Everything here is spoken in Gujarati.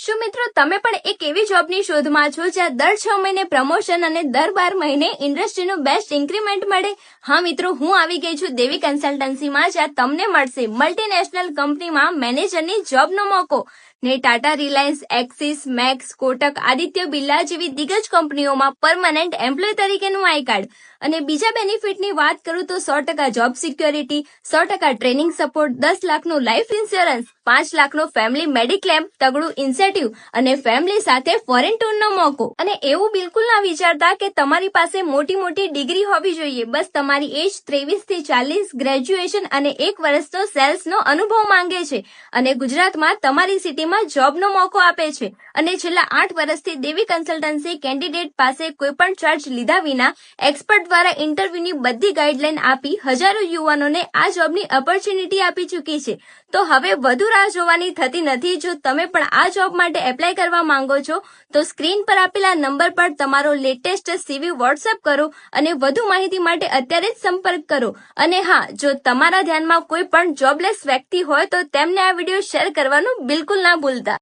શું મિત્રો તમે પણ એક એવી જોબની શોધમાં છો જ્યાં દર 6 મહિને પ્રમોશન અને દર 12 મહિને ઇન્ડસ્ટ્રીનું બેસ્ટ ઇન્ક્રીમેન્ટ મળે? હા મિત્રો, હું આવી ગઈ છું દેવી કન્સલ્ટન્સીમાં, જ્યાં તમને મળશે મલ્ટીનેશનલ કંપનીમાં મેનેજરની જોબનો મોકો ને ટાટા, રિલાયન્સ, એક્સિસ, મેક્સ, કોટક, આદિત્ય બિરલા જેવી દિગ્ગજ કંપનીઓમાં પરમનન્ટ એમ્પ્લોય તરીકેનું આઈ કાર્ડ. અને બીજા બેનિફિટની વાત કરું તો 100% જોબ સિક્યોરિટી, 100% ટ્રેનિંગ સપોર્ટ, 10 લાખનું લાઈફ ઇન્સ્યોરન્સ, 5 લાખનો ફેમિલી મેડિક્લેમ, તગડું ઇન્સેન્ટિવ અને ફેમિલી સાથે ફોરેન ટૂરનો મોકો. અને એવું બિલકુલ ના વિચારતા કે તમારી પાસે મોટી ડિગ્રી હોવી જોઈએ. બસ તમારી એજ 23 થી 40, ગ્રેજ્યુએશન અને 1 વર્ષનો સેલ્સનો અનુભવ માંગે છે. અને ગુજરાતમાં તમારી સિટીમાં જોબનો મોકો આપે છે. અને છેલ્લા 8 વર્ષથી દેવી કન્સલ્ટન્સી કેન્ડિડેટ પાસે કોઈ પણ ચાર્જ લીધા વિના એક્સપર્ટ દ્વારા ઇન્ટરવ્યુની બધી ગાઈડલાઈન આપી હજારો યુવાનોને આ જોબની ઓપોર્ચ્યુનિટી આપી ચૂકી છે. તો હવે વધુ રાહ જોવાની થતી નથી. જો તમે પણ આ જોબ માટે એપ્લાય કરવા માંગો છો તો સ્ક્રીન પર આપેલા નંબર પર તમારો લેટેસ્ટ CV વોટ્સએપ કરો અને વધુ માહિતી માટે અત્યારે જ સંપર્ક કરો. અને હા, જો તમારા ધ્યાનમાં કોઈ પણ જોબલેસ વ્યક્તિ હોય તો તેમને આ વિડીયો શેર કરવાનું બિલકુલ ના ભૂલતા.